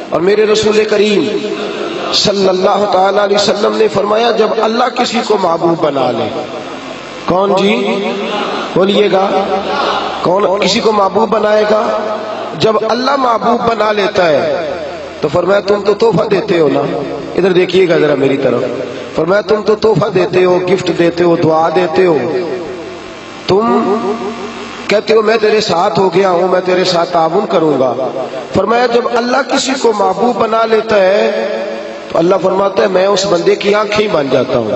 اور میرے رسول کریم صلی اللہ تعالی علیہ وسلم نے فرمایا جب اللہ کسی کو محبوب بنا لے، کون جی بولیے گا، کون کسی کو محبوب بنائے گا؟ جب اللہ محبوب بنا لیتا ہے تو فرمایا تم تو تحفہ دیتے ہو نا، ادھر دیکھیے گا ذرا میری طرف، فرمایا تم تو تحفہ دیتے ہو، گفٹ دیتے ہو، دعا دیتے ہو، تم کہتے ہو میں تیرے ساتھ ہو گیا ہوں، میں تیرے ساتھ تعاون کروں گا۔ فرمایا جب اللہ کسی کو محبوب بنا لیتا ہے تو اللہ فرماتا ہے میں اس بندے کی آنکھیں بن جاتا ہوں،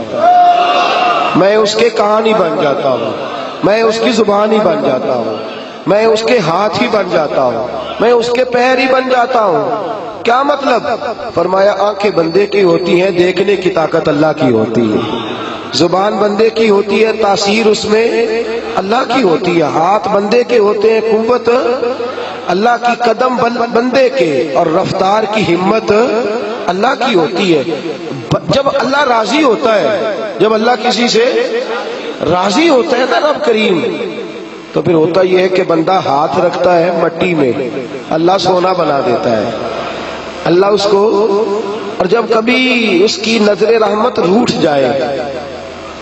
میں اس کے کان ہی بن جاتا ہوں، میں اس کی زبان ہی بن جاتا ہوں، میں اس کے ہاتھ ہی بن جاتا ہوں، میں اس کے پیر ہی بن جاتا ہوں۔ کیا مطلب؟ فرمایا آنکھیں بندے کی ہوتی ہیں، دیکھنے کی طاقت اللہ کی ہوتی ہے، زبان بندے کی ہوتی ہے، تاثیر اس میں اللہ کی ہوتی ہے، ہاتھ بندے کے ہوتے ہیں، قوت اللہ کی، قدم بندے کے، اور رفتار کی ہمت اللہ کی ہوتی ہے۔ جب اللہ راضی ہوتا ہے، جب اللہ کسی سے راضی ہوتا ہے نا رب کریم، تو پھر ہوتا یہ ہے کہ بندہ ہاتھ رکھتا ہے مٹی میں، اللہ سونا بنا دیتا ہے، اللہ اس کو، اور جب کبھی اس کی نظر رحمت روٹھ جائے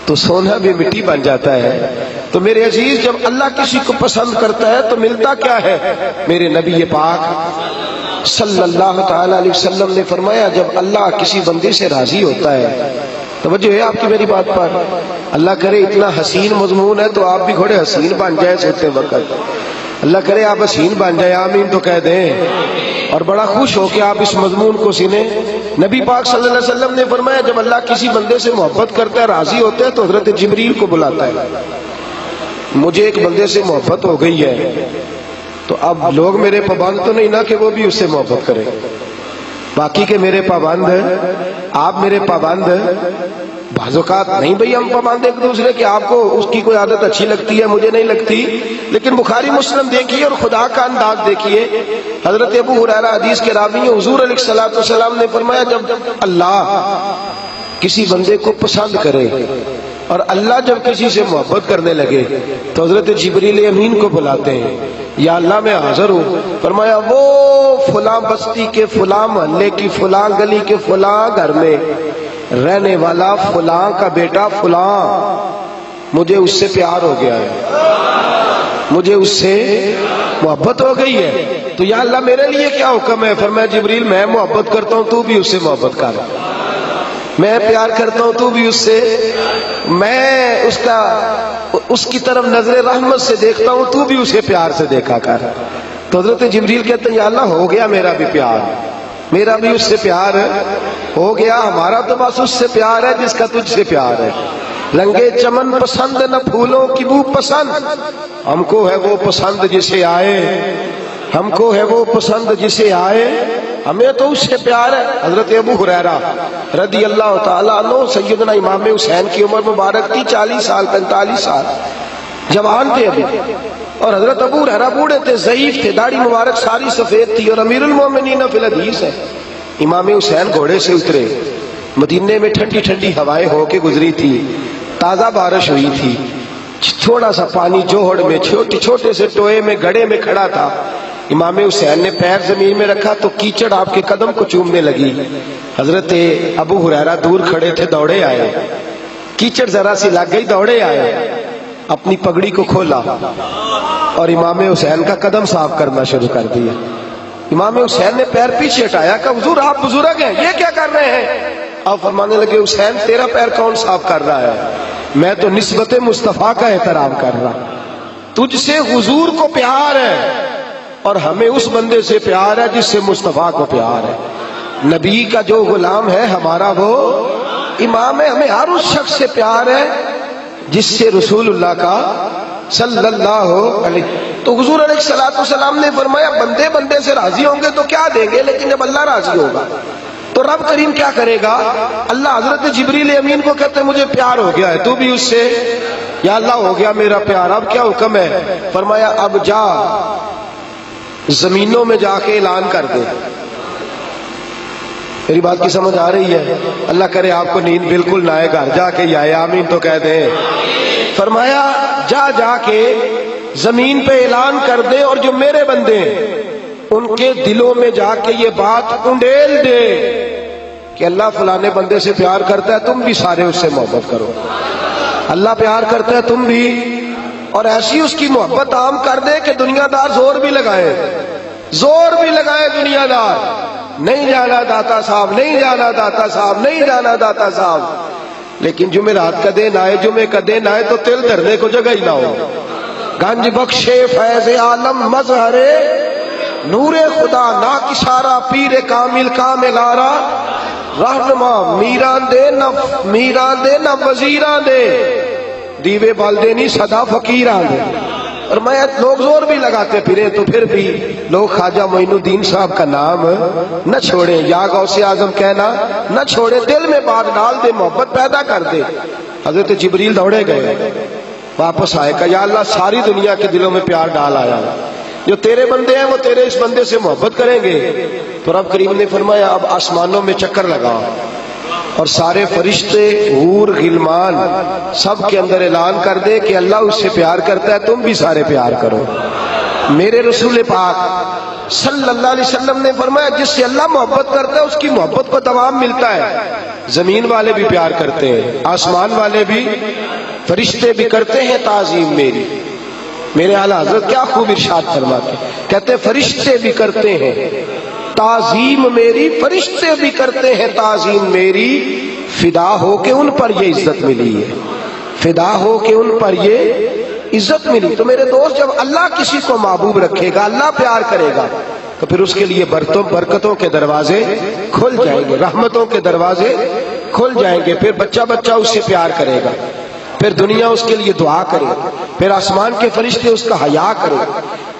تو سونا بھی مٹی بن جاتا ہے۔ تو میرے عزیز جب اللہ کسی کو پسند کرتا ہے تو ملتا کیا ہے؟ میرے نبی پاک صلی اللہ تعالی علیہ وسلم نے فرمایا جب اللہ کسی بندے سے راضی ہوتا ہے، توجہ ہے آپ کی میری بات پر، اللہ کرے اتنا حسین مضمون ہے تو آپ بھی گھوڑے حسین بن جائے سوتے وقت، اللہ کرے آپ حسین بن جائے، آمین تو کہہ دیں، اور بڑا خوش ہو کہ آپ اس مضمون کو سنیں۔ نبی پاک صلی اللہ علیہ وسلم نے فرمایا جب اللہ کسی بندے سے محبت کرتا ہے، راضی ہوتا ہے، تو حضرت جبریل کو بلاتا ہے، مجھے ایک بندے سے محبت ہو گئی ہے، تو اب لوگ میرے پابند تو نہیں نا کہ وہ بھی اس سے محبت کرے، باقی کے میرے پابند ہیں، آپ میرے پابند ہیں، بعض اوقات نہیں بھئی ہم پابند ایک دوسرے کے، آپ کو اس کی کوئی عادت اچھی لگتی ہے، مجھے نہیں لگتی، لیکن بخاری مسلم دیکھیے اور خدا کا انداز دیکھیے۔ حضرت ابو ہریرہ حدیث کے راوی ہیں، حضور علیہ الصلوۃ والسلام نے فرمایا جب اللہ کسی بندے کو پسند کرے اور اللہ جب کسی سے محبت کرنے لگے تو حضرت جبریل امین کو بلاتے ہیں، یا اللہ میں حاضر ہوں، فرمایا وہ فلاں بستی کے فلاں محلے کی فلاں گلی کے فلاں گھر میں رہنے والا فلاں کا بیٹا فلاں، مجھے اس سے پیار ہو گیا ہے، مجھے اس سے محبت ہو گئی ہے، تو یا اللہ میرے لیے کیا حکم ہے؟ فرمایا جبریل میں محبت کرتا ہوں، تو بھی اس سے محبت کر، میں پیار کرتا ہوں، تو بھی اس سے، میں اس کی طرف نظر رحمت سے دیکھتا ہوں، تو بھی اسے پیار سے دیکھا کر۔ تو حضرت جبریل کہتے ہیں یا اللہ ہو گیا میرا بھی پیار، میرا بھی اس سے پیار ہو گیا، ہمارا تو بس اس سے پیار ہے جس کا تجھ سے پیار ہے۔ رنگے چمن پسند نہ پھولوں کی بو پسند، ہم کو ہے وہ پسند جسے آئے، ہم کو ہے وہ پسند جسے آئے، ہمیں تو اس سے پیار ہے۔ حضرت ابو ہریرہ رضی اللہ تعالیٰ عنہ، سیدنا امام حسین کی عمر مبارک تھی 40 سال 45 سال، جوان تھے ابھی، اور حضرت ابو ہریرہ بوڑھے تھے، ضعیف تھے، داڑھی مبارک ساری سفید تھی، اور امیر المومنین فی الحدیث ہے۔ امام حسین گھوڑے سے اترے، مدینے میں ٹھنڈی ٹھنڈی ہوائیں ہو کے گزری تھی، تازہ بارش ہوئی تھی، تھوڑا سا پانی جوہڑ میں چھوٹے سے ٹوئے میں گڑھے میں کھڑا تھا، امام حسین نے پیر زمین میں رکھا تو کیچڑ آپ کے قدم کو چومنے لگی، حضرت ابو ہریرہ دور کھڑے تھے، دوڑے آئے، کیچڑ ذرا سی لگ گئی، دوڑے آئے، اپنی پگڑی کو کھولا اور امام حسین کا قدم صاف کرنا شروع کر دیا۔ امام حسین نے پیر پیچھے ہٹایا کہ حضور آپ بزرگ ہیں، یہ کیا کر رہے ہیں؟ آپ فرمانے لگے حسین تیرا پیر کون صاف کر رہا ہے؟ میں تو نسبت مصطفیٰ کا احترام کر رہا، تجھ سے حضور کو پیار ہے اور ہمیں اس بندے سے پیار ہے جس سے مصطفیٰ کو پیار ہے۔ نبی کا جو غلام ہے ہمارا وہ امام ہے، ہمیں ہر اس شخص سے پیار ہے جس سے رسول اللہ کا صلی اللہ علیہ، تو حضور علیہ الصلوۃ والسلام نے فرمایا بندے بندے سے راضی ہوں گے تو کیا دیں گے، لیکن جب اللہ راضی ہوگا تو رب کریم کیا کرے گا؟ اللہ حضرت جبریل امین کو کہتے ہیں مجھے پیار ہو گیا ہے، تو بھی اس سے، یا اللہ ہو گیا میرا پیار، اب کیا حکم ہے؟ فرمایا اب جا زمینوں میں جا کے اعلان کر دے۔ میری بات کی سمجھ آ رہی ہے؟ اللہ کرے آپ کو نیند بالکل نہ آئے، گھر جا کے یا آمین تو کہہ دیں۔ فرمایا جا کے زمین پہ اعلان کر دے، اور جو میرے بندے ہیں ان کے دلوں میں جا کے یہ بات انڈیل دے کہ اللہ فلانے بندے سے پیار کرتا ہے، تم بھی سارے اس سے محبت کرو، اللہ پیار کرتا ہے تم بھی، اور ایسی اس کی محبت عام کر دے کہ دنیا دار زور بھی لگائے دنیا دار، نہیں جانا داتا صاحب، نہیں جانا داتا صاحب، نہیں جانا داتا صاحب، لیکن جمعرات کا دن آئے، جمعے کا دن آئے تو تل دھرنے کو جگہ ہی نہ ہو۔ گنج بخشے فیض عالم مظہر نور خدا نا کسارا پیر کامل کامل آرا رہنما میران دے نہ وزیران دے دیوے بالدے نہیں صدا فقیران دے۔ اور میں لوگ زور بھی لگاتے پھرے تو پھر بھی لوگ خواجہ معین الدین صاحب کا نام نہ چھوڑیں، یا غوث اعظم کہنا نہ چھوڑے، دل میں بات ڈال دے، محبت پیدا کر دے۔ حضرت جبریل دوڑے گئے، واپس آئے، کہا یا اللہ ساری دنیا کے دلوں میں پیار ڈال آیا، جو تیرے بندے ہیں وہ تیرے اس بندے سے محبت کریں گے۔ تو رب کریم نے فرمایا اب آسمانوں میں چکر لگا اور سارے فرشتے، حور، غلمان سب کے اندر اعلان کر دے کہ اللہ اس سے پیار کرتا ہے، تم بھی سارے پیار کرو۔ میرے رسول پاک صلی اللہ علیہ وسلم نے فرمایا جس سے اللہ محبت کرتا ہے اس کی محبت کو دوام ملتا ہے۔ زمین والے بھی پیار کرتے ہیں، آسمان والے بھی، فرشتے بھی کرتے ہیں تعظیم میری۔ میرے اعلی حضرت کیا خوب ارشاد فرماتے ہیں، کہتے ہیں فرشتے بھی کرتے ہیں تعظیم میری، فرشتے بھی کرتے ہیں تعظیم میری، فدا ہو کے ان پر یہ عزت ملی ہے، فدا ہو کے ان پر یہ عزت ملی۔ تو میرے دوست جب اللہ کسی کو محبوب رکھے گا، اللہ پیار کرے گا، تو پھر اس کے لیے برکتوں کے دروازے کھل جائیں گے، رحمتوں کے دروازے کھل جائیں گے، پھر بچہ بچہ اس سے پیار کرے گا، پھر دنیا اس کے لیے دعا کرے، پھر آسمان کے فرشتے اس کا حیا کرے۔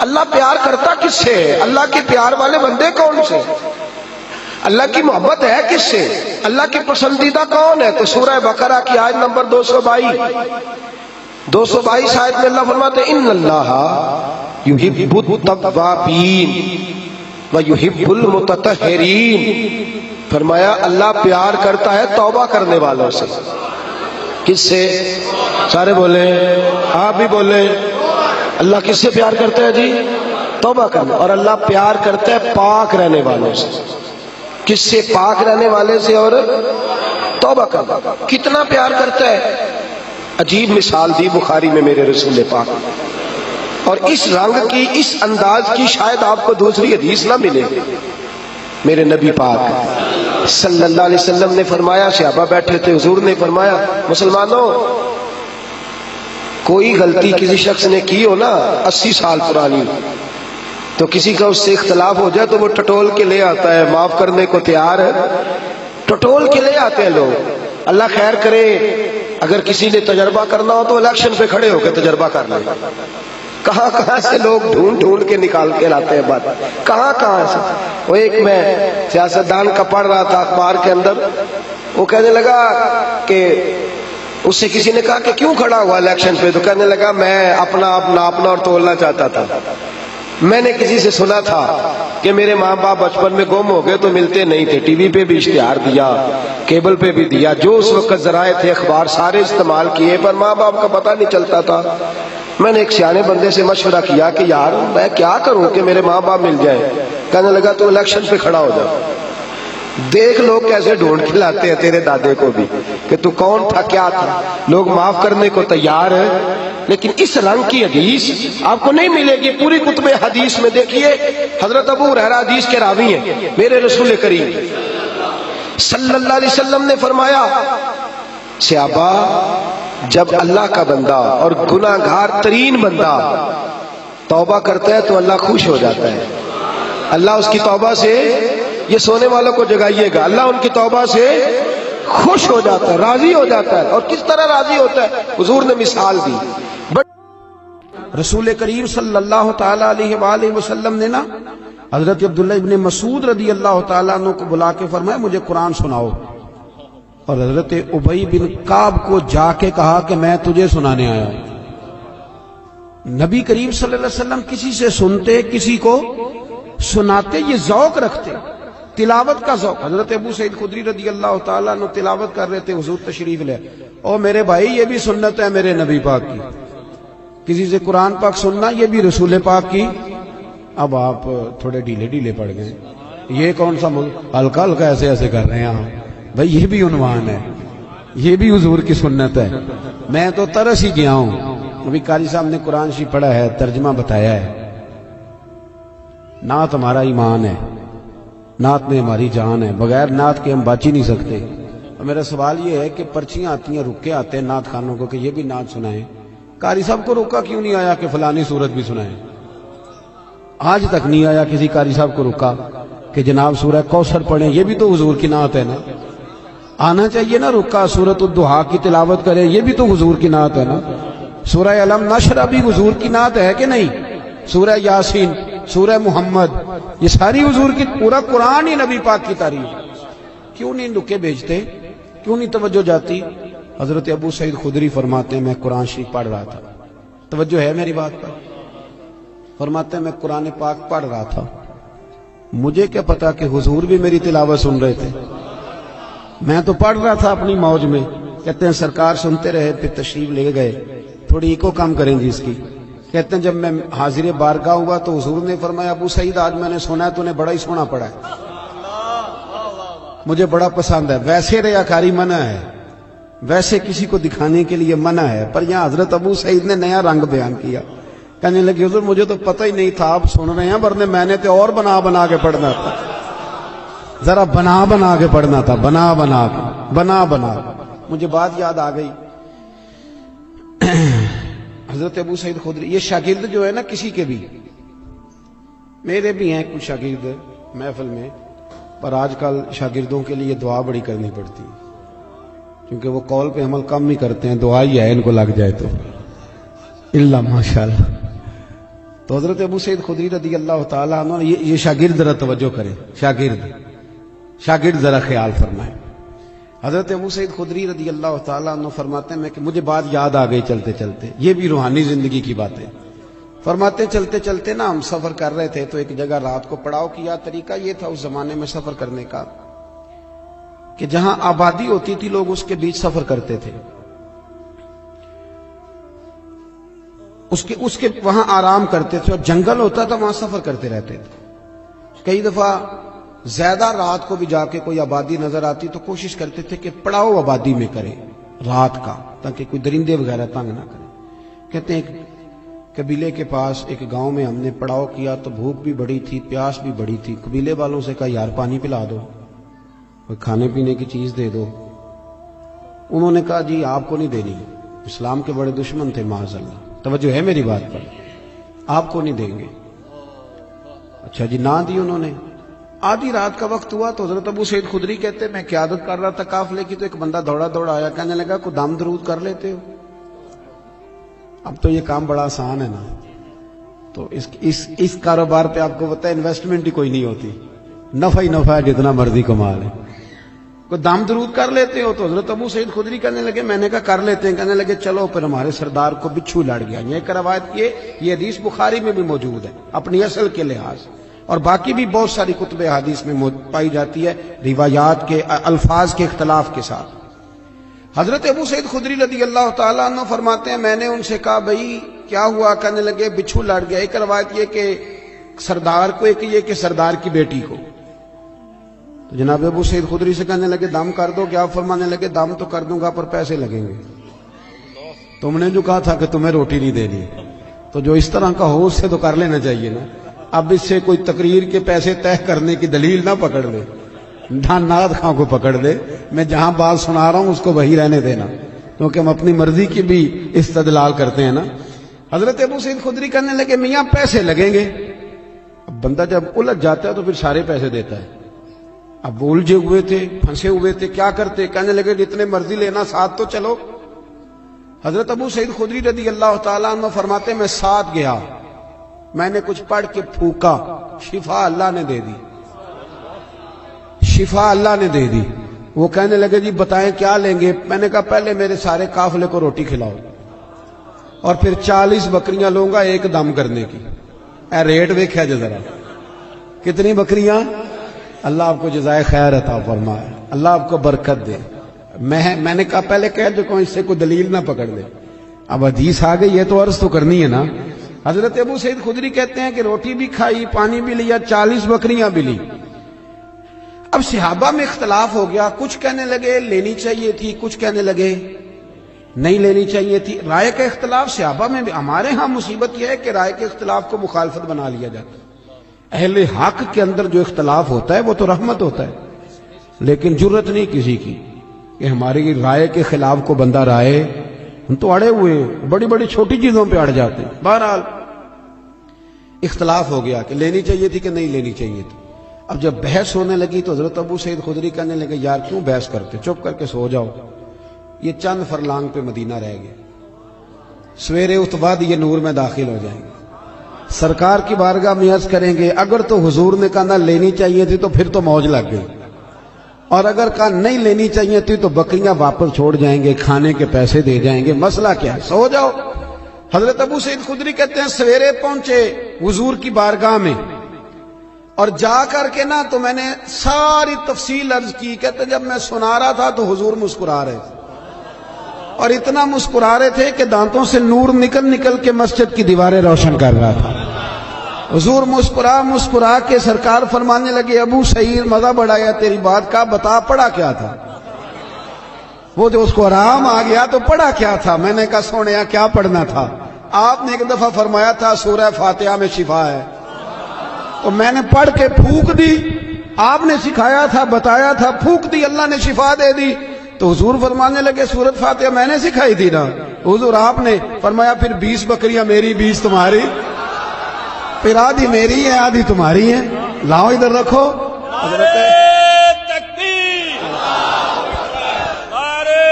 اللہ پیار کرتا کس سے ہے؟ اللہ کے پیار والے بندے کون سے؟ اللہ کی محبت ہے کس سے؟ اللہ کی پسندیدہ کون ہے؟ تو سورہ بقرہ کی آیت نمبر 222 آیت میں اللہ فرماتے ہیں ان اللہ یحب التوابین ویحب المتطہرین، فرمایا اللہ پیار کرتا ہے توبہ کرنے والوں سے۔ کس سے؟ سارے بولیں، آپ بھی بولیں، اللہ کس سے پیار کرتا ہے جی؟ توبہ کرنا۔ اور اللہ پیار کرتا ہے پاک رہنے والوں سے۔ کس سے؟ پاک رہنے والے سے اور توبہ کرنا۔ کتنا پیار کرتا ہے؟ عجیب مثال دی بخاری میں میرے رسول پاک، اور اس رنگ کی، اس انداز کی شاید آپ کو دوسری حدیث نہ ملے۔ میرے نبی پاک صلی اللہ علیہ وسلم نے فرمایا، صحابہ بیٹھے تھے، حضور نے فرمایا مسلمانوں کوئی غلطی کسی شخص نے کی ہو نا 80 سال پرانی، تو کسی کا اس سے اختلاف ہو جائے تو وہ ٹٹول کے لے آتا ہے، معاف کرنے کو تیار ہے، ٹٹول کے لے آتے ہیں لوگ۔ اللہ خیر کرے، اگر کسی نے تجربہ کرنا ہو تو الیکشن پہ کھڑے ہو کے تجربہ کر لیں۔ کہاں کہاں سے لوگ ڈھونڈ کے نکال کے لاتے ہیں بات، کہاں سے۔ وہ ایک میں سیاستدان کا پڑھ رہا تھا اخبار کے اندر، وہ کہنے لگا کہ اس سے کسی نے کہا کہ کیوں کھڑا ہوا الیکشن پہ، تو کہنے لگا میں اپنا آپ ناپنا اور تولنا چاہتا تھا۔ میں نے کسی سے سنا تھا کہ میرے ماں باپ بچپن میں گم ہو گئے تو ملتے نہیں تھے، ٹی وی پہ بھی اشتہار دیا، کیبل پہ بھی دیا، جو اس وقت ذرائع تھے اخبار سارے استعمال کیے، پر ماں باپ کا پتہ نہیں چلتا تھا۔ میں نے ایک سیانے بندے سے مشورہ کیا کہ یار میں کیا کروں کہ میرے ماں باپ مل جائیں۔ کہنے لگا تو الیکشن پہ کھڑا ہو جا، دیکھ لوگ کیسے ڈھونڈ کے لاتے ہیں تیرے دادے کو بھی کہ تو کون تھا، کیا تھا۔ لوگ معاف کرنے کو تیار ہے، لیکن اس رنگ کی حدیث آپ کو نہیں ملے گی پوری کتب حدیث میں۔ دیکھیے حضرت ابو ہریرہ حدیث کے راوی ہیں، میرے رسول کریم صلی اللہ علیہ وسلم نے فرمایا صحابہ جب اللہ کا بندہ اور گناہ گار ترین بندہ توبہ کرتا ہے تو اللہ خوش ہو جاتا ہے، اللہ اس کی توبہ سے، یہ سونے والوں کو جگائیے گا، اللہ ان کی توبہ سے خوش ہو جاتا ہے، راضی ہو جاتا ہے۔ اور کس طرح راضی ہوتا ہے؟ حضور نے مثال دی۔ رسول کریم صلی اللہ تعالی علیہ وآلہ وسلم نے نا حضرت عبداللہ ابن مسعود رضی اللہ تعالیٰ عنہ کو بلا کے فرمایا مجھے قرآن سناؤ، اور حضرت ابی بن کعب کو جا کے کہا کہ میں تجھے سنانے آیا ہوں۔ نبی کریم صلی اللہ علیہ وسلم کسی سے سنتے، کسی کو سناتے، یہ ذوق رکھتے، تلاوت کا ذوق۔ حضرت ابو سعید خدری رضی اللہ تعالیٰ عنہ تلاوت کر رہے تھے، حضور تشریف لے، او میرے بھائی یہ بھی سنت ہے میرے نبی پاک کی، کسی سے قرآن پاک سننا یہ بھی رسول پاک کی اب آپ تھوڑے ڈھیلے پڑ گئے. یہ کون سا ملک ہلکا ہلکا ایسے ایسے کر رہے ہیں آپ. بھائی یہ بھی عنوان ہے, یہ بھی حضور کی سنت ہے. میں تو ترس ہی گیا ہوں. ابھی قاری صاحب نے قرآن شریف پڑھا ہے, ترجمہ بتایا ہے. نعت ہمارا ایمان ہے, نعت میں ہماری جان ہے, بغیر نعت کے ہم باچ ہی نہیں سکتے. اور میرا سوال یہ ہے کہ پرچیاں آتی ہیں, رکے آتے ہیں نعت خانوں کو کہ یہ بھی نعت سنائیں. قاری صاحب کو روکا کیوں نہیں آیا کہ فلانی سورت بھی سنائیں؟ آج تک نہیں آیا کسی قاری صاحب کو روکا کہ جناب سورہ کوثر پڑھیں, یہ بھی تو حضور کی نعت ہے نا. آنا چاہیے نا رکا, سورۃ الضحیٰ کی تلاوت کرے, یہ بھی تو حضور کی نعت ہے نا. سورہ علم نشرح بھی حضور کی نعت ہے کہ نہیں؟ سورہ یاسین, سورہ محمد, یہ ساری حضور کی, پورا قرآن ہی نبی پاک کی تعریف. کیوں نہیں لکے بھیجتے, کیوں نہیں توجہ جاتی؟ حضرت ابو سعید خدری فرماتے ہیں میں قرآن شریف پڑھ رہا تھا, توجہ ہے میری بات پر؟ فرماتے ہیں میں قرآن پاک پڑھ رہا تھا, مجھے کیا پتا کہ حضور بھی میری تلاوت سن رہے تھے. میں تو پڑھ رہا تھا اپنی موج میں. کہتے ہیں سرکار سنتے رہے, پھر تشریف لے گئے. تھوڑی ایکو کام کریں جی اس کی. کہتے ہیں جب میں حاضر بارگاہ ہوا تو حضور نے فرمایا ابو سعید آج میں نے سنا ہے تو نے بڑا ہی سونا پڑا ہے, مجھے بڑا پسند ہے. ویسے ریاکاری منع ہے, ویسے کسی کو دکھانے کے لیے منع ہے, پر یہاں حضرت ابو سعید نے نیا رنگ بیان کیا. کہنے لگے حضور مجھے تو پتہ ہی نہیں تھا آپ سن رہے ہیں, ورنہ میں نے تو اور بنا کے پڑھنا تھا, ذرا بنا کے پڑھنا تھا, بنا کے. مجھے بات یاد آ گئی. حضرت ابو سعید خدری, یہ شاگرد جو ہے نا کسی کے بھی, میرے بھی ہیں کچھ شاگرد محفل میں, پر آج کل شاگردوں کے لیے دعا بڑی کرنی پڑتی ہے, کیونکہ وہ قول پہ عمل کم ہی کرتے ہیں. دعا ہی ہے ان کو لگ جائے تو اللہ ماشاءاللہ. تو حضرت ابو سعید خدری رضی اللہ تعالیٰ عنہ, یہ شاگرد ذرا توجہ کریں, شاگرد ذرا خیال فرمائیں. حضرت ابو سعید خدری رضی اللہ تعالیٰ عنہ فرماتے ہیں کہ مجھے بات یاد آ گئی چلتے چلتے, یہ بھی روحانی زندگی کی باتیں. فرماتے چلتے چلتے نا ہم سفر کر رہے تھے تو ایک جگہ رات کو پڑاؤ کیا. طریقہ یہ تھا اس زمانے میں سفر کرنے کا کہ جہاں آبادی ہوتی تھی لوگ اس کے بیچ سفر کرتے تھے, اس کے وہاں آرام کرتے تھے, اور جنگل ہوتا تھا وہاں سفر کرتے رہتے تھے. کئی دفعہ زیادہ رات کو بھی جا کے کوئی آبادی نظر آتی تو کوشش کرتے تھے کہ پڑاؤ آبادی میں کریں رات کا, تاکہ کوئی درندے وغیرہ تنگ نہ کریں. کہتے ہیں ایک قبیلے کے پاس ایک گاؤں میں ہم نے پڑاؤ کیا تو بھوک بھی بڑی تھی, پیاس بھی بڑی تھی. قبیلے والوں سے کہا یار پانی پلا دو, کوئی کھانے پینے کی چیز دے دو. انہوں نے کہا جی آپ کو نہیں دینی, اسلام کے بڑے دشمن تھے معاذ اللہ. توجہ ہے میری بات پر, آپ کو نہیں دیں گے. اچھا جی نہ دی انہوں نے. آدھی رات کا وقت ہوا تو حضرت ابو سعید خدری کہتے میں قیادت کر رہا تھا قافلے کی, تو ایک بندہ دوڑا آیا, کہنے لگا کوئی دم درود کر لیتے ہو؟ اب تو یہ کام بڑا آسان ہے نا, تو اس کاروبار پہ آپ کو پتہ ہے انویسٹمنٹ ہی کوئی نہیں ہوتی, نفع ہی نفع ہے, جتنا مرضی کما لے. کوئی دم درود کر لیتے ہو؟ تو حضرت ابو سعید خدری کہنے لگے, میں نے کہا کر لیتے ہیں. کہنے لگے چلو. پھر ہمارے سردار کو بچھو لڑ گیا. یہ روایت یہ حدیث بخاری میں بھی موجود ہے اپنی اصل کے لحاظ, اور باقی بھی بہت ساری کتب حدیث میں پائی جاتی ہے روایات کے الفاظ کے اختلاف کے ساتھ. حضرت ابو سعید خدری رضی اللہ تعالیٰ عنہ فرماتے ہیں میں نے ان سے کہا بھائی کیا ہوا؟ کہنے لگے بچھو لڑ گیا. ایک روایت یہ کہ سردار کو, ایک یہ کہ سردار کی بیٹی کو. تو جناب ابو سعید خدری سے کہنے لگے دم کر دو کیا؟ فرمانے لگے دم تو کر دوں گا پر پیسے لگیں گے. تم نے جو کہا تھا کہ تمہیں روٹی نہیں دینی, تو جو اس طرح کا ہو اس سے تو کر لینا چاہیے نا. اب اس سے کوئی تقریر کے پیسے طے کرنے کی دلیل نہ پکڑ لے, نعت خواں کو پکڑ دے. میں جہاں بات سنا رہا ہوں اس کو وہی رہنے دینا, کیونکہ ہم اپنی مرضی کی بھی استدلال کرتے ہیں نا. حضرت ابو سعید خدری کہنے لگے میاں پیسے لگیں گے. اب بندہ جب الجھ جاتا ہے تو پھر سارے پیسے دیتا ہے. اب وہ الجھے ہوئے تھے, پھنسے ہوئے تھے, کیا کرتے؟ کہنے لگے جتنے مرضی لینا, ساتھ تو چلو. حضرت ابو سعید خدری رضی اللہ تعالیٰ عنہ فرماتے میں ساتھ گیا, میں نے کچھ پڑھ کے پھونکا, شفا اللہ نے دے دی, شفا اللہ نے دے دی. وہ کہنے لگے جی بتائیں کیا لیں گے؟ میں نے کہا پہلے میرے سارے قافلے کو روٹی کھلاؤ, اور پھر 40 بکریاں لوں گا ایک دم کرنے کی. اے ریٹ ویکھیا جے ذرا, کتنی بکریاں؟ اللہ آپ کو جزائے خیر عطا فرمائے, اللہ آپ کو برکت دے. میں نے کہا پہلے کہہ جو اس سے کوئی دلیل نہ پکڑ لے. اب حدیث آ گئی ہے تو عرض تو کرنی ہے نا. حضرت ابو سعید خدری کہتے ہیں کہ روٹی بھی کھائی، پانی بھی لیا، 40 بکریاں بھی لی۔ اب صحابہ میں اختلاف ہو گیا، کچھ کہنے لگے لینی چاہیے تھی، کچھ کہنے لگے نہیں لینی چاہیے تھی۔ رائے کا اختلاف صحابہ میں بھی۔ ہمارے ہاں مصیبت یہ ہے کہ رائے کے اختلاف کو مخالفت بنا لیا جاتا ہے۔ اہل حق کے اندر جو اختلاف ہوتا ہے وہ تو رحمت ہوتا ہے، لیکن جرت نہیں کسی کی کہ ہماری رائے کے خلاف کو بندہ رائے، ہم تو اڑے ہوئے ہیں، بڑی بڑی چھوٹی چیزوں پہ اڑ جاتے ہیں۔ بہرحال اختلاف ہو گیا کہ لینی چاہیے تھی کہ نہیں لینی چاہیے تھی۔ اب جب بحث ہونے لگی تو حضرت ابو سعید خدری کہنے لگے یار کیوں بحث کرتے، چپ کر کے سو جاؤ، یہ چند فرلانگ پہ مدینہ رہ گیا، سویرے اس بعد یہ نور میں داخل ہو جائیں گے، سرکار کی بارگاہ میں عرض کریں گے اگر تو حضور نے کہا نہ لینی چاہیے تھی تو پھر تو موج لگ گئی، اور اگر کہا نہیں لینی چاہیے تھی تو بکریاں واپس چھوڑ جائیں گے، کھانے کے پیسے دے جائیں گے، مسئلہ کیا ہے، سو جاؤ۔ حضرت ابو سعید خدری کہتے ہیں سویرے پہنچے حضور کی بارگاہ میں، اور جا کر کے نا تو میں نے ساری تفصیل عرض کی۔ کہتے جب میں سنا رہا تھا تو حضور مسکرا رہے تھے، اور اتنا مسکرا رہے تھے کہ دانتوں سے نور نکل نکل کے مسجد کی دیواریں روشن کر رہا تھا۔ حضور مسکرا کے سرکار فرمانے لگے ابو سعید مزہ بڑھایا تیری بات کا، بتا پڑھا کیا تھا؟ وہ جو اس کو آرام آ گیا تو پڑھا کیا تھا؟ میں نے کہا سونیا کیا پڑھنا تھا؟ آپ نے ایک دفعہ فرمایا تھا سورہ فاتحہ میں شفا ہے، تو میں نے پڑھ کے پھونک دی، آپ نے سکھایا تھا، بتایا تھا، پھونک دی، اللہ نے شفا دے دی۔ تو حضور فرمانے لگے سورۃ فاتحہ میں نے سکھائی تھی نا؟ حضور آپ نے فرمایا پھر 20 بکریاں میری 20 تمہاری، پھر آدھی میری ہے آدھی تمہاری ہے، لاؤ ادھر رکھو۔ حضرت تکبیر، نعرہ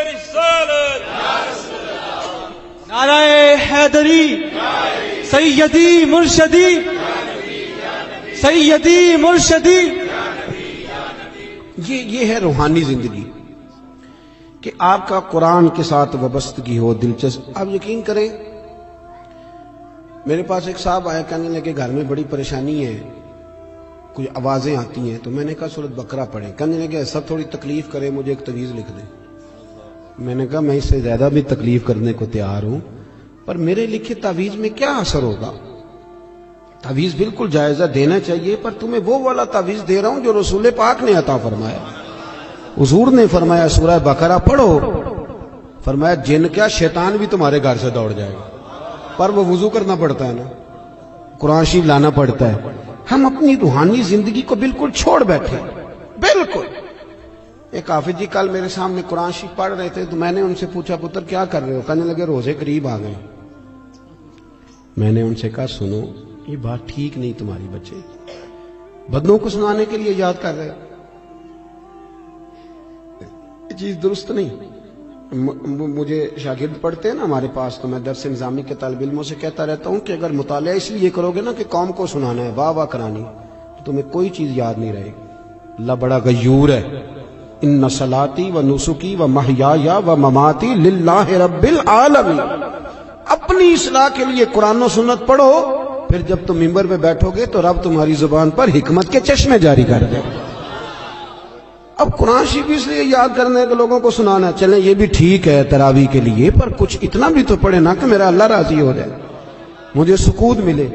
رسالت، نعرہ حیدری، سیدی مرشدی، سیدی مرشدی۔ یہ ہے روحانی زندگی کہ آپ کا قرآن کے ساتھ وابستگی ہو، دلچسپ۔ آپ یقین کریں میرے پاس ایک صاحب آیا، کہنے لگے گھر میں بڑی پریشانی ہے، کچھ آوازیں آتی ہیں، تو میں نے کہا سورۃ بقرہ پڑھیں۔ کہنے لگے ایسا تھوڑی تکلیف کرے، مجھے ایک تعویذ لکھ دیں۔ میں نے کہا میں اس سے زیادہ بھی تکلیف کرنے کو تیار ہوں، پر میرے لکھے تعویذ میں کیا اثر ہوگا؟ تعویذ بالکل جائزہ دینا چاہیے، پر تمہیں وہ والا تعویذ دے رہا ہوں جو رسول پاک نے عطا فرمایا۔ حضور نے فرمایا سورہ بقرہ پڑھو، فرمایا جن کیا شیطان بھی تمہارے گھر سے دوڑ جائے گا، پر وہ وضو کرنا پڑتا ہے نا، قرآن شریف لانا پڑتا ہے۔ ہم اپنی روحانی زندگی کو بالکل چھوڑ بیٹھے، بالکل۔ ایک حافظ جی کل میرے سامنے قرآن شریف پڑھ رہے تھے، تو میں نے ان سے پوچھا پتر کیا کر رہے ہو؟ کہنے لگے روزے قریب آ گئے۔ میں نے ان سے کہا سنو یہ بات ٹھیک نہیں تمہاری، بچے بدنوں کو سنانے کے لیے یاد کر رہے، یہ چیز درست نہیں۔ مجھے شاگرد پڑھتے ہیں نا ہمارے پاس، تو میں درس نظامی کے طالب علموں سے کہتا رہتا ہوں کہ اگر مطالعہ اس لیے کرو گے نا کہ قوم کو سنانا ہے، واہ واہ کرانی، تو تمہیں کوئی چیز یاد نہیں رہے گی۔ اللہ بڑا غیور ہے۔ ان صلاتی و نسکی و محیای و مماتی للہ رب العالمین۔ اپنی اصلاح کے لیے قرآن و سنت پڑھو، پھر جب تم ممبر میں بیٹھو گے تو رب تمہاری زبان پر حکمت کے چشمے جاری کر دے۔ اب قرآن شریف اس لیے یاد کرنے کے لوگوں کو سنانا، چلیں یہ بھی ٹھیک ہے تراویح کے لیے، پر کچھ اتنا بھی تو پڑھے نا کہ میرا اللہ راضی ہو جائے، مجھے سکون ملے۔